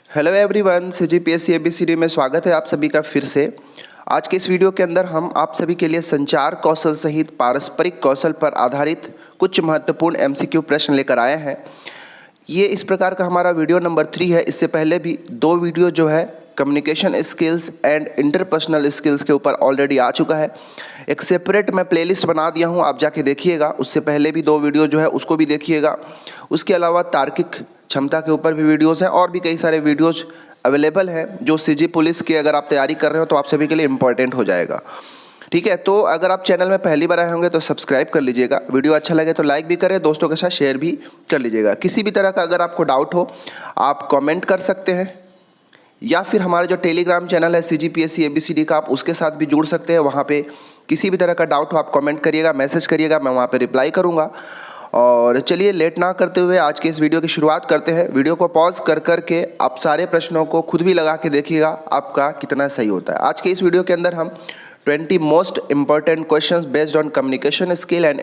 Hello everyone, CGPSC ABCD में स्वागत है आप सभी का फिर से। आज के इस वीडियो के अंदर हम आप सभी के लिए संचार कौशल सहित पारस्परिक कौशल पर आधारित कुछ महत्वपूर्ण एमसीक्यू प्रश्न लेकर आए हैं। ये इस प्रकार का हमारा वीडियो नंबर 3 है। इससे पहले भी 2 वीडियो जो है communication skills and interpersonal skills के ऊपर ऑलरेडी आ चुका है। एक सेपरेट मैं प्लेलिस्ट बना दिया हूँ, आप जाके देखिएगा। उससे पहले भी 2 वीडियो जो है उसको भी देखिएगा। उसके अलावा तार्किक क्षमता के ऊपर भी वीडियोस हैं और भी कई सारे वीडियोस अवेलेबल हैं जो सीजी पुलिस की अगर आप तैयारी कर रहे हो तो आप सभी के लिए इम्पोर्टेंट हो जाएगा। ठीक है, तो अगर आप चैनल में पहली बार आए होंगे तो सब्सक्राइब कर लीजिएगा। वीडियो अच्छा लगे तो लाइक भी करें, दोस्तों के साथ शेयर भी कर लीजिएगा। किसी भी तरह का अगर आपको डाउट हो आप कमेंट कर सकते हैं या फिर हमारा जो टेलीग्राम चैनल है सीजीपीएससी एबीसीडी का, आप उसके साथ भी जुड़ सकते हैं। वहाँ पे किसी भी तरह का डाउट हो आप कमेंट करिएगा, मैसेज करिएगा, मैं वहाँ पे रिप्लाई करूँगा। और चलिए लेट ना करते हुए आज के इस वीडियो की शुरुआत करते हैं। वीडियो को पॉज कर के आप सारे प्रश्नों को खुद भी लगा के देखिएगा आपका कितना सही होता है। आज के इस वीडियो के अंदर हम 20 most important questions based on communication skill and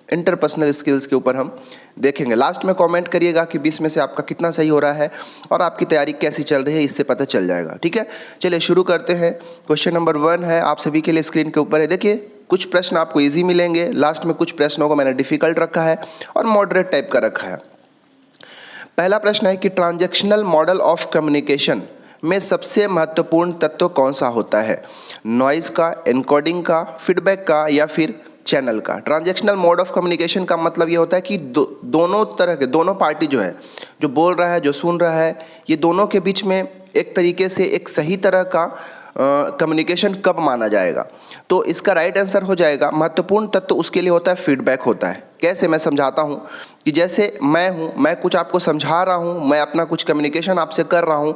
interpersonal skills के ऊपर हम देखेंगे। लास्ट में कमेंट करिएगा कि 20 में से आपका कितना सही हो रहा है और आपकी तैयारी कैसी चल रही है, इससे पता चल जाएगा। ठीक है, चलिए शुरू करते हैं। क्वेश्चन नंबर 1 है आप सभी के लिए, स्क्रीन के ऊपर है। देखिए, कुछ प्रश्न आपको इजी मिलेंगे, लास्ट में कुछ प्रश्नों को मैंने डिफिकल्ट रखा है और मॉडरेट टाइप का रखा है। पहला प्रश्न है कि ट्रांजैक्शनल मॉडल ऑफ कम्युनिकेशन में सबसे महत्वपूर्ण तत्व कौन सा होता है? नॉइज का, एनकोडिंग का, फीडबैक का या फिर चैनल का? ट्रांजैक्शनल मोड ऑफ कम्युनिकेशन का मतलब ये होता है कि दोनों तरह के, दोनों पार्टी जो है, जो बोल रहा है, जो सुन रहा है, ये दोनों के बीच में एक तरीके से एक सही तरह का कम्युनिकेशन कब माना जाएगा? तो इसका राइट आंसर हो जाएगा, महत्वपूर्ण तत्व उसके लिए होता है फीडबैक होता है। कैसे, मैं समझाता हूँ कि जैसे मैं कुछ आपको समझा रहा हूँ, मैं अपना कुछ कम्युनिकेशन आपसे कर रहा हूँ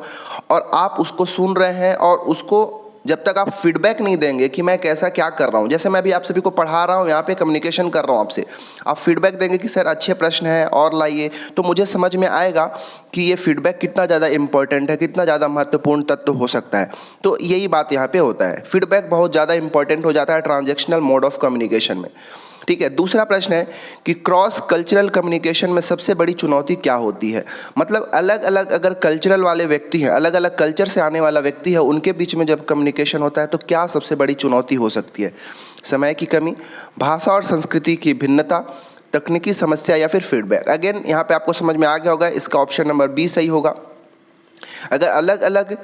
और आप उसको सुन रहे हैं और उसको जब तक आप फीडबैक नहीं देंगे कि मैं कैसा क्या कर रहा हूँ, जैसे मैं भी आप सभी को पढ़ा रहा हूँ, यहाँ पे कम्युनिकेशन कर रहा हूँ आपसे, आप फीडबैक देंगे कि सर अच्छे प्रश्न हैं और लाइए, तो मुझे समझ में आएगा कि ये फीडबैक कितना ज़्यादा इंपॉर्टेंट है, कितना ज़्यादा महत्वपूर्ण तत्व हो सकता है। तो यही बात यहाँ पे होता है, फीडबैक बहुत ज़्यादा इंपॉर्टेंट हो जाता है ट्रांजैक्शनल मोड ऑफ कम्युनिकेशन में। ठीक है, दूसरा प्रश्न है कि क्रॉस कल्चरल कम्युनिकेशन में सबसे बड़ी चुनौती क्या होती है? मतलब अलग अलग अगर कल्चरल वाले व्यक्ति हैं, अलग अलग कल्चर से आने वाला व्यक्ति है, उनके बीच में जब कम्युनिकेशन होता है तो क्या सबसे बड़ी चुनौती हो सकती है? समय की कमी, भाषा और संस्कृति की भिन्नता, तकनीकी समस्या या फिर फीडबैक? अगेन यहाँ पे आपको समझ में आ गया होगा, इसका ऑप्शन नंबर बी सही होगा। अगर अलग अलग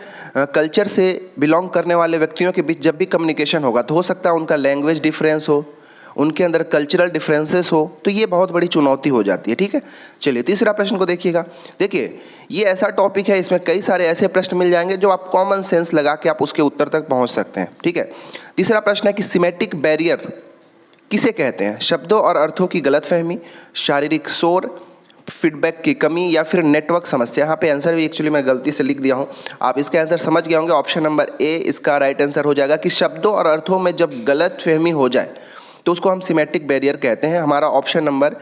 कल्चर से बिलोंग करने वाले व्यक्तियों के बीच जब भी कम्युनिकेशन होगा तो हो सकता है उनका लैंग्वेज डिफरेंस हो, उनके अंदर कल्चरल डिफरेंसेस हो, तो ये बहुत बड़ी चुनौती हो जाती है। ठीक है, चलिए तीसरा प्रश्न को देखिएगा। देखिए, ये ऐसा टॉपिक है, इसमें कई सारे ऐसे प्रश्न मिल जाएंगे जो आप कॉमन सेंस लगा के आप उसके उत्तर तक पहुंच सकते हैं। ठीक है, तीसरा प्रश्न है कि सिमेटिक बैरियर किसे कहते हैं? शब्दों और अर्थों की गलतफहमी, शारीरिक शोर, फीडबैक की कमी या फिर नेटवर्क समस्या? यहाँ पे आंसर भी एक्चुअली मैं गलती से लिख दिया हूँ, आप इसका आंसर समझ गए होंगे। ऑप्शन नंबर ए इसका राइट आंसर हो जाएगा कि शब्दों और अर्थों में जब गलतफहमी हो जाए तो उसको हम सिमेट्रिक बैरियर कहते हैं। हमारा ऑप्शन नंबर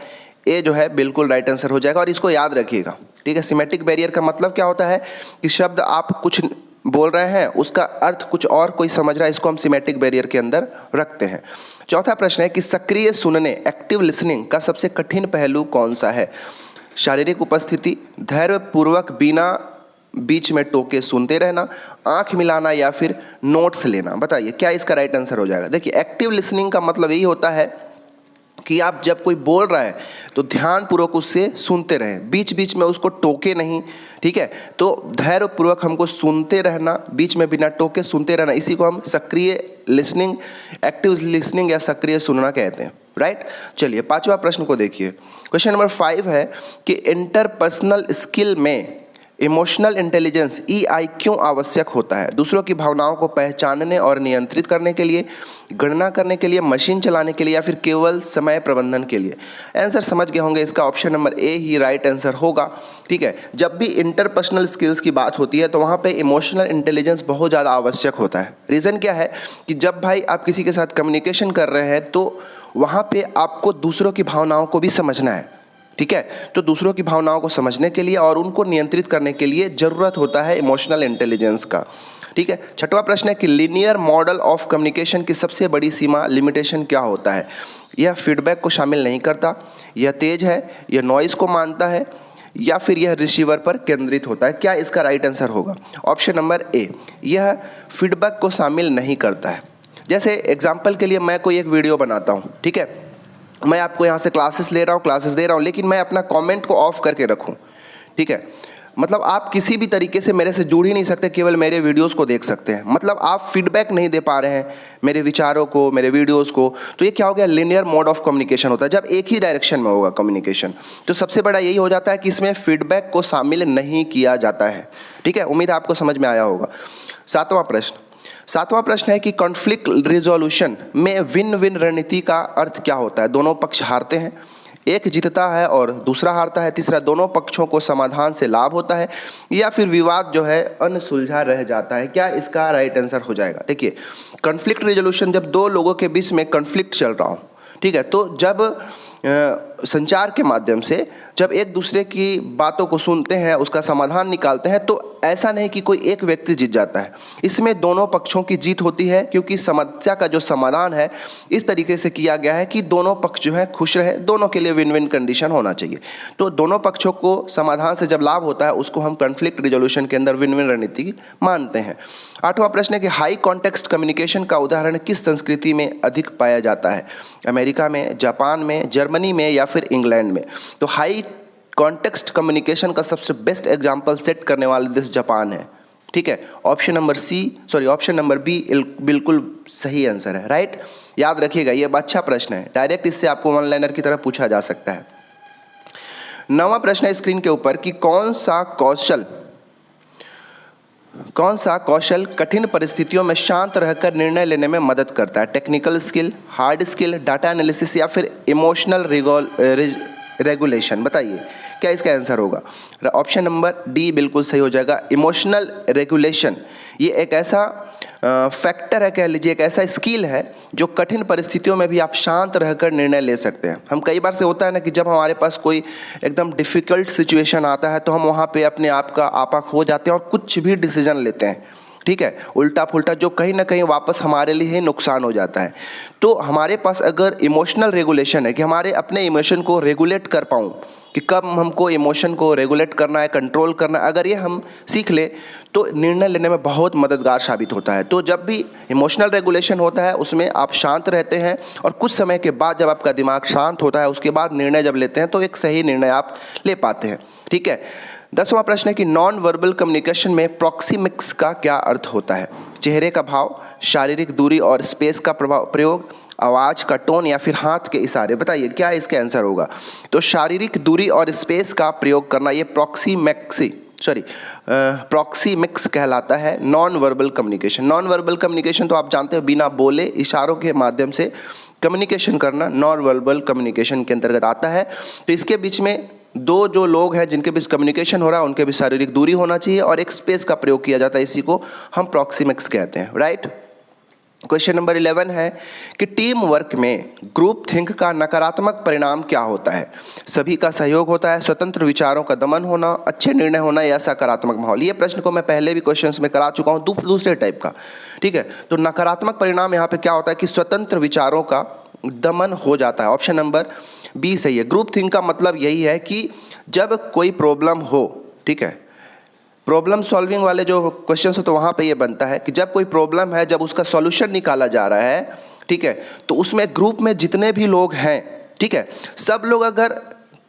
ए जो है बिल्कुल राइट आंसर हो जाएगा और इसको याद रखिएगा। ठीक है, सिमेट्रिक बैरियर का मतलब क्या होता है कि शब्द आप कुछ बोल रहे हैं, उसका अर्थ कुछ और कोई समझ रहा है, इसको हम सिमेट्रिक बैरियर के अंदर रखते हैं। चौथा प्रश्न है कि सक्रिय सुनने, एक्टिव लिसनिंग का सबसे कठिन पहलू कौन सा है? शारीरिक उपस्थिति, धैर्यपूर्वक बिना बीच में टोके सुनते रहना, आंख मिलाना या फिर नोट्स लेना? बताइए क्या इसका राइट आंसर हो जाएगा। देखिए, एक्टिव लिसनिंग का मतलब यही होता है कि आप जब कोई बोल रहा है तो ध्यानपूर्वक उससे सुनते रहें, बीच बीच में उसको टोके नहीं। ठीक है, तो धैर्यपूर्वक हमको सुनते रहना, बीच में बिना टोके सुनते रहना, इसी को हम सक्रिय लिसनिंग, एक्टिव लिसनिंग या सक्रिय सुनना कहते हैं। राइट, चलिए पांचवा प्रश्न को देखिए। क्वेश्चन नंबर 5 है कि इंटरपर्सनल स्किल में इमोशनल इंटेलिजेंस EI क्यों आवश्यक होता है? दूसरों की भावनाओं को पहचानने और नियंत्रित करने के लिए, गणना करने के लिए, मशीन चलाने के लिए या फिर केवल समय प्रबंधन के लिए? आंसर समझ गए होंगे, इसका option number A he right answer होगा। ठीक है, जब भी इंटरपर्सनल स्किल्स की बात होती है तो वहाँ पे इमोशनल इंटेलिजेंस बहुत ज़्यादा आवश्यक होता है। रीज़न क्या है कि जब भाई आप किसी के साथ कम्युनिकेशन कर रहे हैं तो वहाँ पे आपको दूसरों की भावनाओं को भी समझना है। ठीक है, तो दूसरों की भावनाओं को समझने के लिए और उनको नियंत्रित करने के लिए ज़रूरत होता है इमोशनल इंटेलिजेंस का। ठीक है, छठवां प्रश्न है कि लीनियर मॉडल ऑफ कम्युनिकेशन की सबसे बड़ी सीमा, लिमिटेशन क्या होता है? यह फीडबैक को शामिल नहीं करता, यह तेज है, यह नॉइज़ को मानता है, या फिर यह रिसीवर पर केंद्रित होता है? क्या इसका राइट आंसर होगा? ऑप्शन नंबर ए, यह फीडबैक को शामिल नहीं करता है। जैसे एग्जाम्पल के लिए मैं कोई एक वीडियो बनाता हूँ, ठीक है, मैं आपको यहाँ से क्लासेस ले रहा हूँ, क्लासेस दे रहा हूँ, लेकिन मैं अपना कमेंट को ऑफ करके रखूँ, ठीक है, मतलब आप किसी भी तरीके से मेरे से जुड़ ही नहीं सकते, केवल मेरे वीडियोस को देख सकते हैं, मतलब आप फीडबैक नहीं दे पा रहे हैं मेरे विचारों को, मेरे वीडियोस को। तो ये क्या हो गया? लिनियर मोड ऑफ कम्युनिकेशन होता है, जब एक ही डायरेक्शन में होगा कम्युनिकेशन। तो सबसे बड़ा यही हो जाता है कि इसमें फीडबैक को शामिल नहीं किया जाता है, ठीक है। उम्मीद है आपको समझ में आया होगा। सातवां प्रश्न है कि कॉन्फ्लिक्ट रिजोल्यूशन में विन विन रणनीति का अर्थ क्या होता है? दोनों पक्ष हारते हैं, एक जीतता है और दूसरा हारता है, तीसरा दोनों पक्षों को समाधान से लाभ होता है, या फिर विवाद जो है अनसुलझा रह जाता है। क्या इसका राइट आंसर हो जाएगा? देखिए, कॉन्फ्लिक्ट रिजोल्यूशन जब दो लोगों के बीच में कॉन्फ्लिक्ट चल रहा हो, ठीक है, तो जब संचार के माध्यम से जब एक दूसरे की बातों को सुनते हैं, उसका समाधान निकालते हैं, तो ऐसा नहीं कि कोई एक व्यक्ति जीत जाता है, इसमें दोनों पक्षों की जीत होती है, क्योंकि समस्या का जो समाधान है इस तरीके से किया गया है कि दोनों पक्ष जो है खुश रहे, दोनों के लिए विन विन कंडीशन होना चाहिए। तो दोनों पक्षों को समाधान से जब लाभ होता है उसको हम कॉन्फ्लिक्ट रिजोल्यूशन के अंदर विन विन रणनीति मानते हैं। 8वां प्रश्न है कि हाई कॉन्टेक्स्ट कम्युनिकेशन का उदाहरण किस संस्कृति में अधिक पाया जाता है? अमेरिका में, जापान में, जर्मनी में, या फिर इंग्लैंड में? तो हाई कॉन्टेक्स्ट कम्युनिकेशन का सबसे बेस्ट एग्जांपल सेट करने वाला देश जापान है, ठीक है। ऑप्शन नंबर बी बिल्कुल सही आंसर है, राइट। याद रखिएगा, ये अच्छा प्रश्न है, डायरेक्ट इससे आपको वन लाइनर की तरह पूछा जा सकता है। 9वां प्रश्न है स्क्रीन के ऊपर कि कौन सा कौशल कठिन परिस्थितियों में शांत रहकर निर्णय लेने में मदद करता है? Technical skill, hard skill, data analysis, या फिर इमोशनल रेगुलेशन? बताइए क्या इसका आंसर होगा? ऑप्शन नंबर डी बिल्कुल सही हो जाएगा, इमोशनल रेगुलेशन। ये एक ऐसा फैक्टर है, कह लीजिए एक ऐसा स्किल है जो कठिन परिस्थितियों में भी आप शांत रहकर निर्णय ले सकते हैं। हम कई बार से होता है ना कि जब हमारे पास कोई एकदम डिफ़िकल्ट सिचुएशन आता है तो हम वहाँ पे अपने आप का आपा खो जाते हैं और कुछ भी डिसीजन लेते हैं, ठीक है, उल्टा पुल्टा, जो कहीं ना कहीं वापस हमारे लिए ही नुकसान हो जाता है। तो हमारे पास अगर इमोशनल रेगुलेशन है कि हमारे अपने इमोशन को रेगुलेट कर पाऊँ कि कब हमको इमोशन को रेगुलेट करना है, कंट्रोल करना है, अगर ये हम सीख ले तो निर्णय लेने में बहुत मददगार साबित होता है। तो जब भी इमोशनल रेगुलेशन होता है उसमें आप शांत रहते हैं और कुछ समय के बाद जब आपका दिमाग शांत होता है उसके बाद निर्णय जब लेते हैं तो एक सही निर्णय आप ले पाते हैं, ठीक है। 10वां प्रश्न है कि नॉन वर्बल कम्युनिकेशन में प्रॉक्सिमिक्स का क्या अर्थ होता है? चेहरे का भाव, शारीरिक दूरी और स्पेस का प्रयोग, आवाज़ का टोन, या फिर हाथ के इशारे? बताइए क्या इसका आंसर होगा? तो शारीरिक दूरी और स्पेस का प्रयोग करना ये प्रॉक्सिमिक्स कहलाता है, non verbal communication. Non verbal communication तो आप जानते हो, बिना बोले इशारों के माध्यम से कम्युनिकेशन करना नॉन वर्बल कम्युनिकेशन के अंतर्गत आता है। तो इसके बीच में दो जो लोग हैं जिनके बीच कम्युनिकेशन हो रहा है उनके बीच शारीरिक दूरी होना चाहिए और एक स्पेस का प्रयोग किया जाता है, इसी को हम प्रॉक्सिमिक्स कहते हैं, राइट। क्वेश्चन नंबर 11 है कि टीम वर्क में ग्रुप थिंक का नकारात्मक परिणाम क्या होता है? सभी का सहयोग होता है, स्वतंत्र विचारों का दमन होना, अच्छे निर्णय होना, या सकारात्मक माहौल? ये प्रश्न को मैं पहले भी क्वेश्चंस में करा चुका हूँ, दूसरे टाइप का, ठीक है। तो नकारात्मक परिणाम यहाँ पे क्या होता है कि स्वतंत्र विचारों का दमन हो जाता है। ऑप्शन नंबर बी सही है। ग्रुप थिंक का मतलब यही है कि जब कोई प्रॉब्लम हो, ठीक है, प्रॉब्लम सॉल्विंग वाले जो क्वेश्चन हो तो वहाँ पे ये बनता है कि जब कोई प्रॉब्लम है, जब उसका सॉल्यूशन निकाला जा रहा है, ठीक है, तो उसमें ग्रुप में जितने भी लोग हैं, ठीक है, सब लोग अगर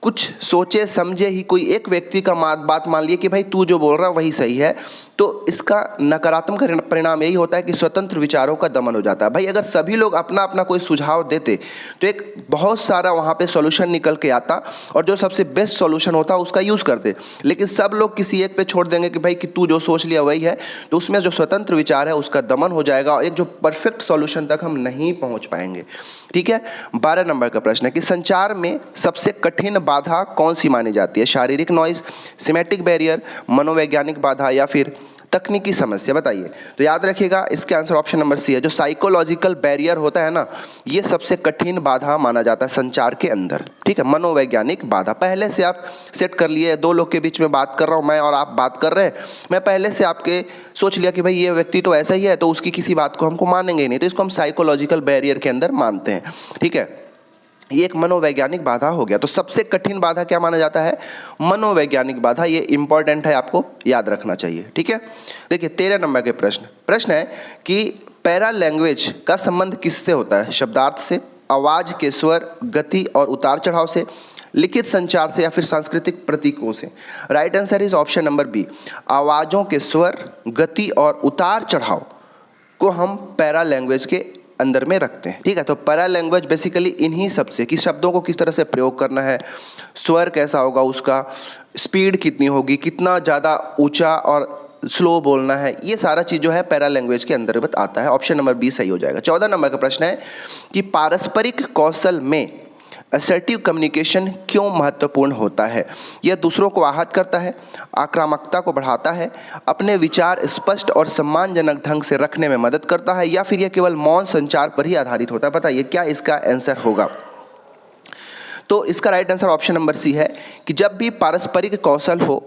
कुछ सोचे समझे ही कोई एक व्यक्ति का बात मान लिए कि भाई तू जो बोल रहा है वही सही है, तो इसका नकारात्मक परिणाम यही होता है कि स्वतंत्र विचारों का दमन हो जाता है। भाई अगर सभी लोग अपना अपना कोई सुझाव देते तो एक बहुत सारा वहाँ पे सॉल्यूशन निकल के आता और जो सबसे बेस्ट सॉल्यूशन होता उसका यूज़ करते, लेकिन सब लोग किसी एक पे छोड़ देंगे कि भाई कि तू जो सोच लिया वही है, तो उसमें जो स्वतंत्र विचार है उसका दमन हो जाएगा और एक जो परफेक्ट सॉल्यूशन तक हम नहीं पहुँच पाएंगे, ठीक है। 12 नंबर का प्रश्न है कि संचार में सबसे कठिन बाधा कौन सी मानी जाती है? शारीरिक नॉइज, सिमेटिक बैरियर, मनोवैज्ञानिक बाधा, या फिर तकनीकी समस्या? बताइए। तो याद रखिएगा इसके आंसर ऑप्शन नंबर सी है। जो साइकोलॉजिकल बैरियर होता है ना, ये सबसे कठिन बाधा माना जाता है संचार के अंदर, ठीक है। मनोवैज्ञानिक बाधा पहले से आप सेट कर लिए, दो लोग के बीच में बात कर रहा हूँ मैं और आप बात कर रहे हैं, मैं पहले से आपके सोच लिया कि भाई ये व्यक्ति तो ऐसा ही है तो उसकी किसी बात को हमको मानेंगे ही नहीं, तो इसको हम साइकोलॉजिकल बैरियर के अंदर मानते हैं, ठीक है। ये एक मनोवैज्ञानिक बाधा हो गया। तो सबसे कठिन बाधा क्या माना जाता है? मनोवैज्ञानिक बाधा। ये इंपॉर्टेंट है, आपको याद रखना चाहिए, ठीक है। देखिए 13 नंबर के प्रश्न है कि पैरा लैंग्वेज का संबंध किससे होता है? शब्दार्थ से, आवाज के स्वर, गति और उतार चढ़ाव से, लिखित संचार से, या फिर सांस्कृतिक प्रतीकों से। Right answer is option number B. आवाजों के स्वर, गति और उतार चढ़ाव को हम पैरा लैंग्वेज के अंदर में रखते हैं, ठीक है। तो पैरा लैंग्वेज बेसिकली इन्हीं सब से, कि शब्दों को किस तरह से प्रयोग करना है, स्वर कैसा होगा, उसका स्पीड कितनी होगी, कितना ज़्यादा ऊंचा और स्लो बोलना है, ये सारा चीज़ जो है पैरा लैंग्वेज के अंतर्गत आता है। ऑप्शन नंबर बी सही हो जाएगा। 14 नंबर का प्रश्न है कि पारस्परिक कौशल में असर्टिव कम्युनिकेशन क्यों महत्वपूर्ण होता है? यह दूसरों को आहत करता है, आक्रामकता को बढ़ाता है, अपने विचार स्पष्ट और सम्मानजनक ढंग से रखने में मदद करता है, या फिर यह केवल मौन संचार पर ही आधारित होता है? बताइए क्या इसका आंसर होगा? तो इसका right answer option number C है कि जब भी पारस्परिक कौशल हो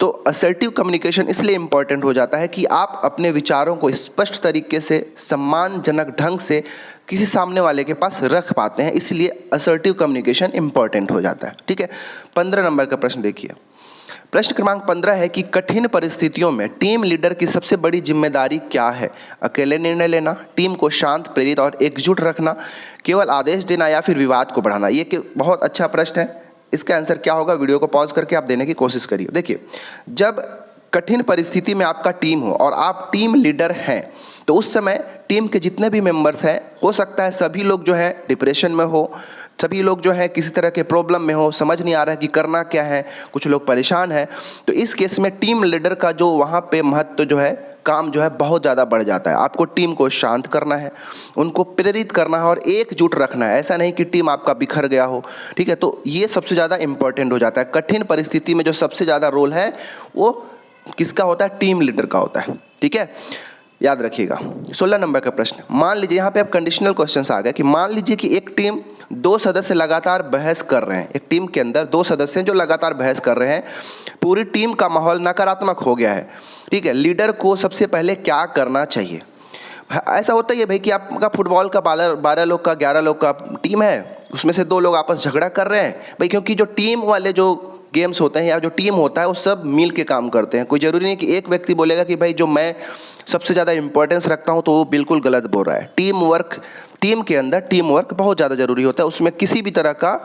तो असर्टिव कम्युनिकेशन इसलिए इंपॉर्टेंट हो जाता है कि आप अपने विचारों को स्पष्ट तरीके से, सम्मानजनक ढंग से किसी सामने वाले के पास रख पाते हैं, इसलिए असर्टिव कम्युनिकेशन इंपॉर्टेंट हो जाता है, ठीक है। 15 नंबर का प्रश्न देखिए। प्रश्न क्रमांक 15 है कि कठिन परिस्थितियों में टीम लीडर की सबसे बड़ी जिम्मेदारी क्या है? अकेले निर्णय लेना, टीम को शांत, प्रेरित और एकजुट रखना, केवल आदेश देना, या फिर विवाद को बढ़ाना? ये बहुत अच्छा प्रश्न है। इसका आंसर क्या होगा? वीडियो को पॉज करके आप देने की कोशिश करिए। देखिए, जब कठिन परिस्थिति में आपका टीम हो और आप टीम लीडर हैं, तो उस समय टीम के जितने भी मेंबर्स हैं, हो सकता है सभी लोग जो है डिप्रेशन में हो, सभी लोग जो है किसी तरह के प्रॉब्लम में हो, समझ नहीं आ रहा है कि करना क्या है, कुछ लोग परेशान हैं। तो इस केस में टीम लीडर का जो वहाँ पे महत्व जो है, काम जो है बहुत ज़्यादा बढ़ जाता है। आपको टीम को शांत करना है, उनको प्रेरित करना है और एकजुट रखना है। ऐसा नहीं कि टीम आपका बिखर गया हो, ठीक है। तो ये सबसे ज़्यादा इंपॉर्टेंट हो जाता है। कठिन परिस्थिति में जो सबसे ज़्यादा रोल है वो किसका होता है? टीम लीडर का होता है, ठीक है, याद रखिएगा। 16 नंबर का प्रश्न, मान लीजिए यहाँ पे अब कंडीशनल क्वेश्चंस आ गए कि मान लीजिए कि एक टीम 2 सदस्य लगातार बहस कर रहे हैं। एक टीम के अंदर 2 सदस्य हैं जो लगातार बहस कर रहे हैं, पूरी टीम का माहौल नकारात्मक हो गया है, ठीक है। लीडर को सबसे पहले क्या करना चाहिए? ऐसा होता ही है भाई कि आपका फुटबॉल का 12 लोग का 11 लोग का टीम है, उसमें से 2 लोग आपस झगड़ा कर रहे हैं भाई, क्योंकि जो टीम वाले जो गेम्स होते हैं या जो टीम होता है वो सब मिल के काम करते हैं। कोई ज़रूरी नहीं कि एक व्यक्ति बोलेगा कि भाई जो मैं सबसे ज़्यादा इंपॉर्टेंस रखता हूँ तो वो बिल्कुल गलत बोल रहा है। टीम के अंदर टीम वर्क बहुत ज़्यादा ज़रूरी होता है। उसमें किसी भी तरह का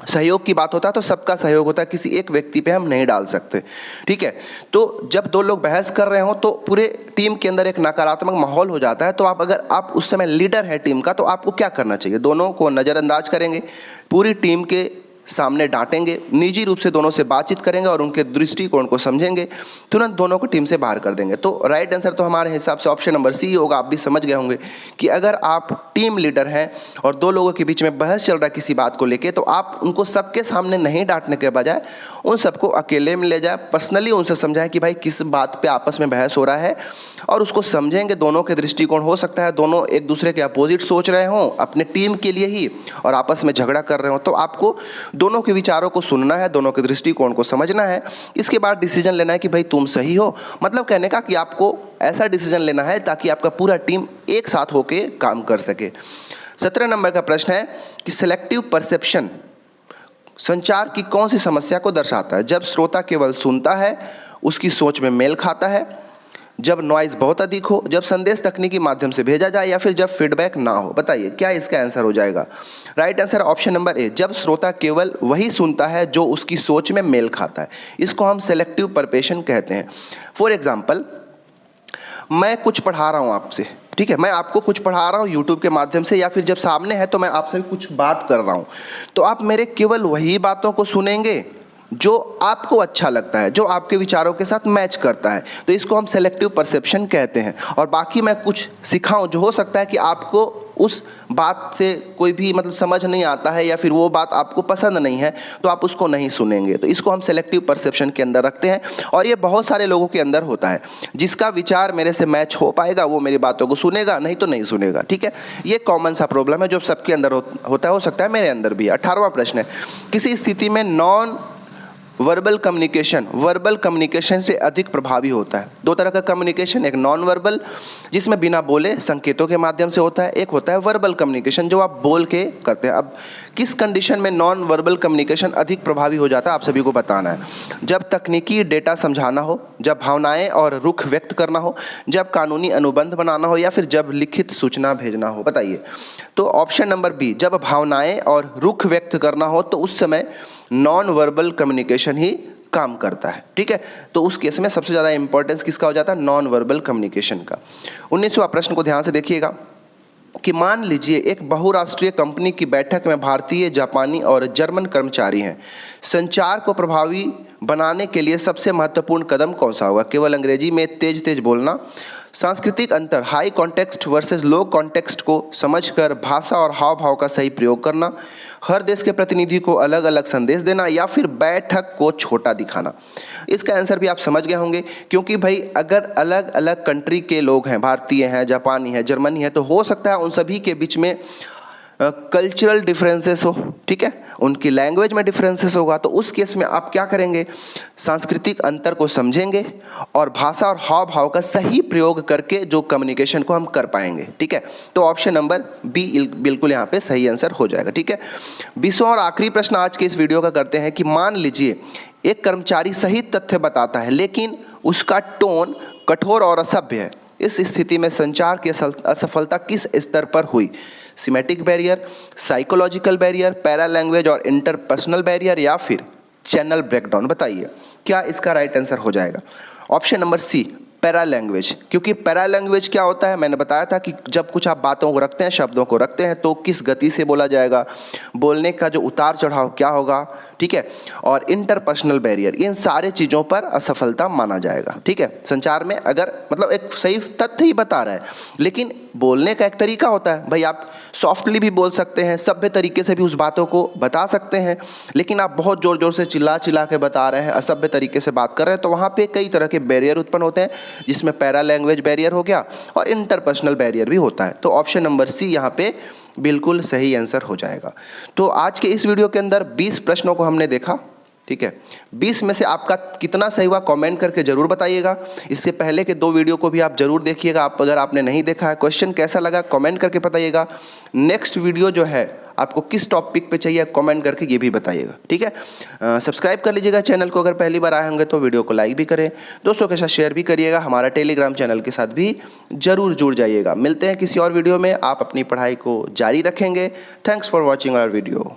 सहयोग की बात होता है तो सबका सहयोग होता है, किसी एक व्यक्ति पे हम नहीं डाल सकते, ठीक है। तो जब 2 लोग बहस कर रहे हो तो पूरे टीम के अंदर एक नकारात्मक माहौल हो जाता है। तो अगर आप उस समय लीडर है टीम का, तो आपको क्या करना चाहिए? दोनों को नज़रअंदाज करेंगे, पूरी टीम के सामने डांटेंगे, निजी रूप से दोनों से बातचीत करेंगे और उनके दृष्टिकोण को समझेंगे, तुरंत दोनों को टीम से बाहर कर देंगे। तो राइट आंसर तो हमारे हिसाब से ऑप्शन नंबर सी होगा। आप भी समझ गए होंगे कि अगर आप टीम लीडर हैं और 2 लोगों के बीच में बहस चल रहा है किसी बात को लेके, तो आप उनको सबके सामने नहीं डांटने के बजाय उन सबको अकेले में ले जाए, पर्सनली उनसे समझाएं कि भाई किस बात पे आपस में बहस हो रहा है, और उसको समझेंगे। दोनों के दृष्टिकोण, हो सकता है दोनों एक दूसरे के अपोजिट सोच रहे हों अपने टीम के लिए ही और आपस में झगड़ा कर रहे हो, तो आपको दोनों के विचारों को सुनना है, दोनों के दृष्टिकोण को समझना है, इसके बाद डिसीजन लेना है कि भाई तुम सही हो। मतलब कहने का कि आपको ऐसा डिसीजन लेना है ताकि आपका पूरा टीम एक साथ होकर काम कर सके। 17 नंबर का प्रश्न है कि सिलेक्टिव परसेप्शन संचार की कौन सी समस्या को दर्शाता है? जब श्रोता केवल सुनता है, उसकी सोच में मेल खाता है, जब नॉइज बहुत अधिक हो, जब संदेश तकनीकी माध्यम से भेजा जाए, या फिर जब फीडबैक ना हो? बताइए क्या इसका आंसर हो जाएगा? Right answer option number A, जब श्रोता केवल वही सुनता है जो उसकी सोच में मेल खाता है। इसको हम सेलेक्टिव परसेप्शन कहते हैं। फॉर एग्जाम्पल, मैं कुछ पढ़ा रहा हूँ आपसे, ठीक है, मैं आपको कुछ पढ़ा रहा हूँ यूट्यूब के माध्यम से, या फिर जब सामने है तो मैं आपसे कुछ बात कर रहा हूँ, तो आप मेरे केवल वही बातों को सुनेंगे जो आपको अच्छा लगता है, जो आपके विचारों के साथ मैच करता है। तो इसको हम सेलेक्टिव परसेप्शन कहते हैं। और बाकी मैं कुछ सिखाऊं जो हो सकता है कि आपको उस बात से कोई भी मतलब समझ नहीं आता है, या फिर वो बात आपको पसंद नहीं है, तो आप उसको नहीं सुनेंगे। तो इसको हम सेलेक्टिव परसेप्शन के अंदर रखते हैं, और ये बहुत सारे लोगों के अंदर होता है। जिसका विचार मेरे से मैच हो पाएगा वो मेरी बातों को सुनेगा, नहीं तो नहीं सुनेगा, ठीक है। ये कॉमन सा प्रॉब्लम है जो सबके अंदर होता है, हो सकता है मेरे अंदर भी। 18वां प्रश्न है, किसी स्थिति में नॉन वर्बल कम्युनिकेशन से अधिक प्रभावी होता है। दो तरह का कम्युनिकेशन, एक नॉन वर्बल जिसमें बिना बोले संकेतों के माध्यम से होता है, एक होता है वर्बल कम्युनिकेशन जो आप बोल के करते हैं। अब किस कंडीशन में नॉन वर्बल कम्युनिकेशन अधिक प्रभावी हो जाता है आप सभी को बताना है। जब तकनीकी डेटा समझाना हो, जब भावनाएं और रुख व्यक्त करना हो, जब कानूनी अनुबंध बनाना हो, या फिर जब लिखित सूचना भेजना हो। बताइए। तो ऑप्शन नंबर बी, जब भावनाएं और रुख व्यक्त करना हो तो उस समय नॉन वर्बल कम्युनिकेशन ही काम करता है। ठीक है, तो उस केस में सबसे ज़्यादा इंपॉर्टेंस किसका हो जाता है? नॉन वर्बल कम्युनिकेशन का। 19वां प्रश्न को ध्यान से देखिएगा कि मान लीजिए एक बहुराष्ट्रीय कंपनी की बैठक में भारतीय, जापानी और जर्मन कर्मचारी हैं। संचार को प्रभावी बनाने के लिए सबसे महत्वपूर्ण कदम कौन सा होगा? केवल अंग्रेजी में तेज तेज बोलना, सांस्कृतिक अंतर, हाई कॉन्टेक्स्ट वर्सेस लो कॉन्टेक्स्ट को समझकर भाषा और हाव भाव का सही प्रयोग करना, हर देश के प्रतिनिधि को अलग अलग संदेश देना, या फिर बैठक को छोटा दिखाना। इसका आंसर भी आप समझ गए होंगे, क्योंकि भाई अगर अलग अलग कंट्री के लोग हैं, भारतीय हैं, जापानी है, जर्मनी है, तो हो सकता है उन सभी के बीच में कल्चरल डिफरेंसेस हो। ठीक है, उनकी लैंग्वेज में डिफरेंसेस होगा। तो उस केस में आप क्या करेंगे? सांस्कृतिक अंतर को समझेंगे और भाषा और हाव भाव का सही प्रयोग करके जो कम्युनिकेशन को हम कर पाएंगे। ठीक है, तो ऑप्शन नंबर बी बिल्कुल यहाँ पे सही आंसर हो जाएगा। ठीक है, 20वां और आखिरी प्रश्न आज के इस वीडियो का करते हैं कि मान लीजिए एक कर्मचारी सही तथ्य बताता है लेकिन उसका टोन कठोर और असभ्य है। इस स्थिति में संचार की असफलता किस स्तर पर हुई? Semantic barrier, psychological barrier, para language और इंटरपर्सनल बैरियर, या फिर चैनल ब्रेकडाउन। बताइए क्या इसका राइट आंसर हो जाएगा? Option number C, para language. क्योंकि पैरा लैंग्वेज क्या होता है? मैंने बताया था कि जब कुछ आप बातों को रखते हैं, शब्दों को रखते हैं, तो किस गति से बोला जाएगा, बोलने का जो उतार चढ़ाव क्या होगा। ठीक है, और इंटरपर्सनल बैरियर, इन सारे चीज़ों पर असफलता माना जाएगा। ठीक है, संचार में अगर मतलब एक सही तथ्य ही बता रहा है, लेकिन बोलने का एक तरीका होता है। भाई आप सॉफ्टली भी बोल सकते हैं, सभ्य तरीके से भी उस बातों को बता सकते हैं, लेकिन आप बहुत ज़ोर ज़ोर से चिल्ला चिल्ला के बता रहे हैं, असभ्य तरीके से बात कर रहे हैं, तो वहाँ पे कई तरह के बैरियर उत्पन्न होते हैं, जिसमें पैरा लैंग्वेज बैरियर हो गया और इंटरपर्सनल बैरियर भी होता है। तो ऑप्शन नंबर सी यहाँ पे बिल्कुल सही आंसर हो जाएगा। तो आज के इस वीडियो के अंदर 20 प्रश्नों को हमने देखा। ठीक है, 20 में से आपका कितना सही हुआ कमेंट करके जरूर बताइएगा। इससे पहले के 2 वीडियो को भी आप जरूर देखिएगा, आप अगर आपने नहीं देखा है। क्वेश्चन कैसा लगा कमेंट करके बताइएगा। नेक्स्ट वीडियो जो है आपको किस टॉपिक पे चाहिए कमेंट करके ये भी बताइएगा। ठीक है, सब्सक्राइब कर लीजिएगा चैनल को, अगर पहली बार आए होंगे तो वीडियो को लाइक भी करें, दोस्तों के साथ शेयर भी करिएगा, हमारा टेलीग्राम चैनल के साथ भी जरूर जुड़ जाइएगा। मिलते हैं किसी और वीडियो में, आप अपनी पढ़ाई को जारी रखेंगे। Thanks for watching our video.